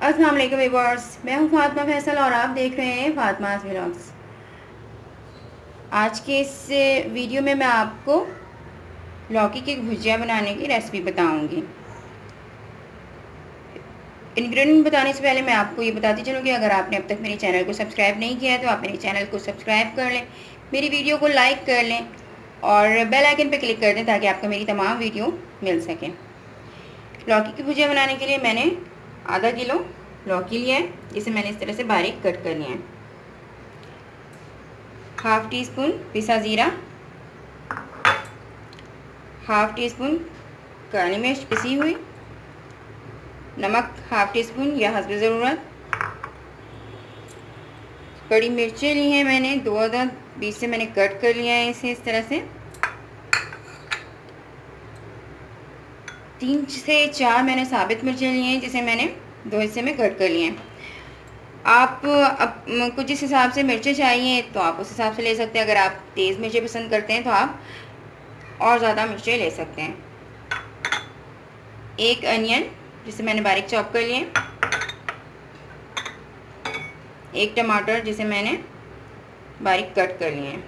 अस्सलाम वालेकुम व्यूअर्स, मैं हूं फातिमा फैसल और आप देख रहे हैं फातिमास व्लॉग्स। आज के इस वीडियो में मैं आपको लौकी की भुजिया बनाने की रेसिपी बताऊंगी। इंग्रेडिएंट बताने से पहले मैं आपको ये बताती चलूँ कि अगर आपने अब तक मेरे चैनल को सब्सक्राइब नहीं किया है तो आप मेरे चैनल को सब्सक्राइब कर लें, मेरी वीडियो को लाइक कर लें और बेल आइकन पर क्लिक कर दें ताकि आपको मेरी तमाम वीडियो मिल सकें। लौकी की भुजिया बनाने के लिए मैंने आधा किलो लौकी लिया है, जिसे मैंने इस तरह से बारीक कट कर लिया है। हाफ़ टी स्पून पिसा ज़ीरा, हाफ़ टी स्पून काली मिर्च पिसी हुई, नमक हाफ़ टी स्पून या हस्ब ज़रूरत। बड़ी मिर्चें ली हैं मैंने, 2 अदद, बीच से मैंने कट कर लिया है इसे इस तरह से। 3 से 4 मैंने साबित मिर्चें ली हैं, जिसे मैंने 2 हिस्से में कट कर लिए हैं। आप को जिस हिसाब से मिर्चें चाहिए तो आप उस हिसाब से ले सकते हैं। अगर आप तेज़ मिर्चें पसंद करते हैं तो आप और ज़्यादा मिर्चें ले सकते हैं। एक अनियन जिसे मैंने बारीक चॉप कर लिए, एक टमाटर जिसे मैंने बारीक कट कर लिए हैं।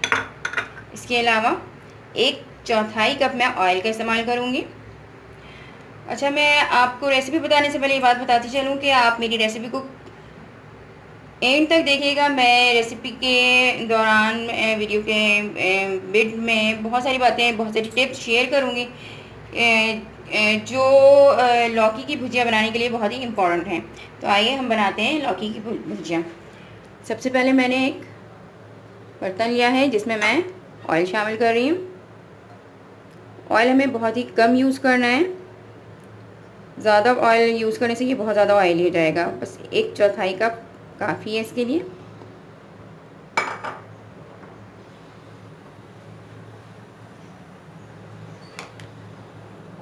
इसके अलावा 1/4 कप मैं ऑयल का इस्तेमाल करूँगी। अच्छा, मैं आपको रेसिपी बताने से पहले ये बात बताती चलूँ कि आप मेरी रेसिपी को एंड तक देखिएगा। मैं रेसिपी के दौरान वीडियो के मिड में बहुत सारी बातें, बहुत सारी टिप्स शेयर करूँगी जो लौकी की भुजिया बनाने के लिए बहुत ही इम्पोर्टेंट हैं। तो आइए हम बनाते हैं लौकी की भुजिया। सबसे पहले मैंने एक बर्तन लिया है जिसमें मैं ऑयल शामिल कर रही हूँ। ऑयल हमें बहुत ही कम यूज़ करना है, ज़्यादा ऑयल यूज़ करने से ये बहुत ज़्यादा ऑयली हो जाएगा। बस 1/4 कप काफ़ी है इसके लिए।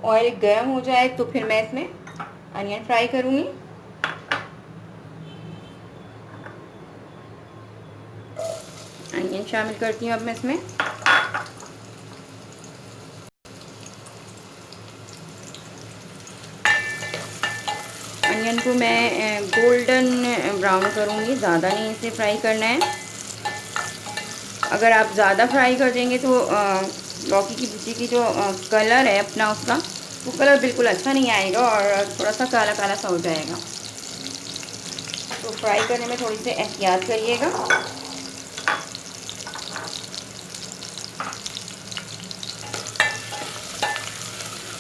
ऑयल गर्म हो जाए तो फिर मैं इसमें अनियन फ्राई करूँगी। अनियन शामिल करती हूँ अब मैं इसमें। अनियन को मैं गोल्डन ब्राउन करूँगी, ज़्यादा नहीं इसे फ्राई करना है। अगर आप ज़्यादा फ्राई कर देंगे तो लौकी की भुजी की जो कलर है अपना, उसका वो कलर बिल्कुल अच्छा नहीं आएगा और थोड़ा सा काला काला सा हो जाएगा। तो फ्राई करने में थोड़ी सी एहतियात करिएगा।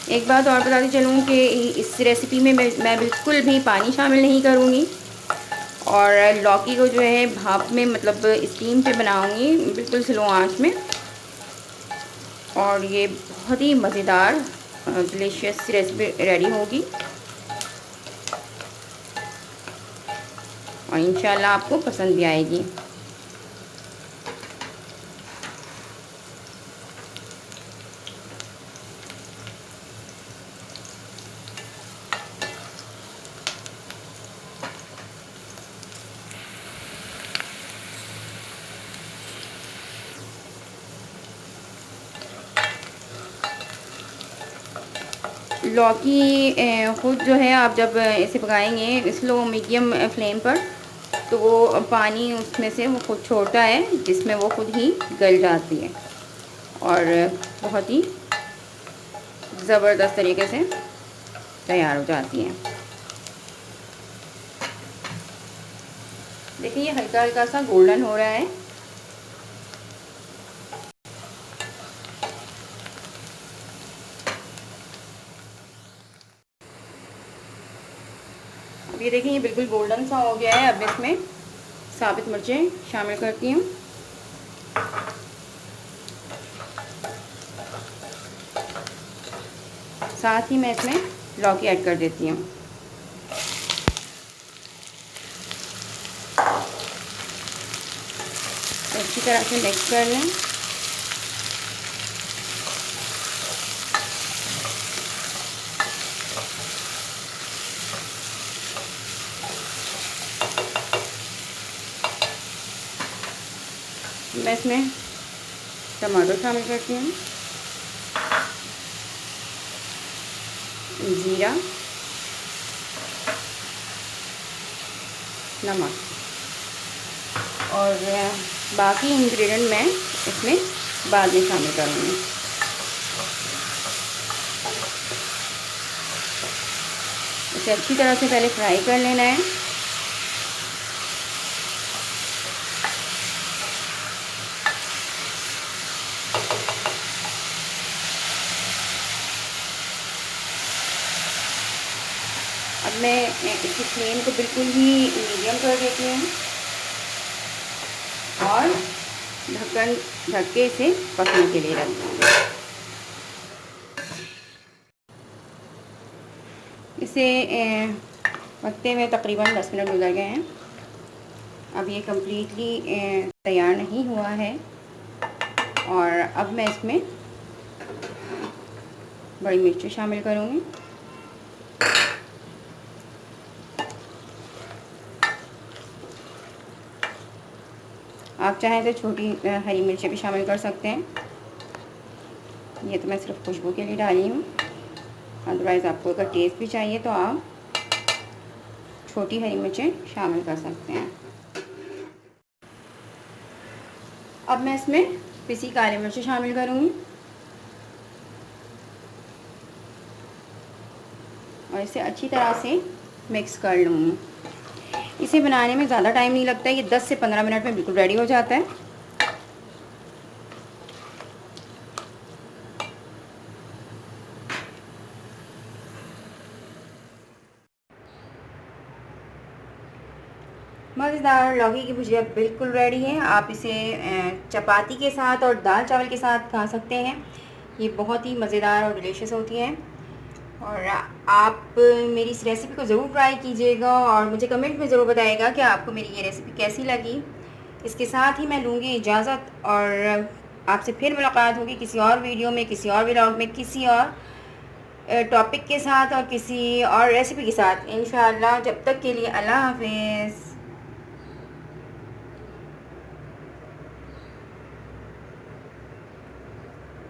एक बात और बताती चलूँ कि इस रेसिपी में मैं बिल्कुल भी पानी शामिल नहीं करूँगी और लौकी को जो है भाप में, मतलब स्टीम पे बनाऊँगी बिल्कुल स्लो आंच में। और ये बहुत ही मज़ेदार डिलीशियस रेसिपी रेडी होगी और इंशाल्लाह आपको पसंद भी आएगी। लौकी खुद जो है, आप जब इसे पकाएंगे स्लो मीडियम फ्लेम पर तो वो पानी उसमें से वो खुद छोड़ता है, जिसमें वो खुद ही गल जाती है और बहुत ही ज़बरदस्त तरीके से तैयार हो जाती हैं। देखिए ये हल्का हल्का सा गोल्डन हो रहा है। अब ये देखिए ये बिल्कुल गोल्डन सा हो गया है। अब इसमें साबित मिर्चें शामिल करती हूँ। साथ ही मैं इसमें लौकी ऐड कर देती हूँ। अच्छी तरह से मिक्स कर लें। मैं इसमें टमाटर शामिल करती हूँ, ज़ीरा, नमक और बाकी इंग्रेडिएंट मैं इसमें बाद में शामिल करूँगी। इसे अच्छी तरह से पहले फ्राई कर लेना है। अब मैं इसकी फ्लेम को बिल्कुल ही मीडियम कर देती हूँ और ढक्कन ढक के इसे पकने के लिए रख दूँगी। इसे पकते हुए तकरीबन 10 मिनट गुजर गए हैं। अब ये कम्प्लीटली तैयार नहीं हुआ है और अब मैं इसमें बड़ी मिर्ची शामिल करूँगी। आप चाहें तो छोटी हरी मिर्ची भी शामिल कर सकते हैं। ये तो मैं सिर्फ खुशबू के लिए डाली हूँ, अदरवाइज़ आपको अगर टेस्ट भी चाहिए तो आप छोटी हरी मिर्चें शामिल कर सकते हैं। अब मैं इसमें पिसी काली मिर्च शामिल करूँगी और इसे अच्छी तरह से मिक्स कर लूँगी। इसे बनाने में ज़्यादा टाइम नहीं लगता है, ये 10 से 15 मिनट में बिल्कुल रेडी हो जाता है। मज़ेदार लौकी की भुजिया बिल्कुल रेडी है। आप इसे चपाती के साथ और दाल चावल के साथ खा सकते हैं। ये बहुत ही मज़ेदार और डिलीशियस होती है और आप मेरी इस रेसिपी को ज़रूर ट्राई कीजिएगा और मुझे कमेंट में ज़रूर बताइएगा कि आपको मेरी ये रेसिपी कैसी लगी। इसके साथ ही मैं लूँगी इजाज़त और आपसे फिर मुलाकात होगी किसी और वीडियो में, किसी और व्लॉग में, किसी और टॉपिक के साथ और किसी और रेसिपी के साथ इंशाअल्लाह। जब तक के लिए अल्लाह हाफ़िज़।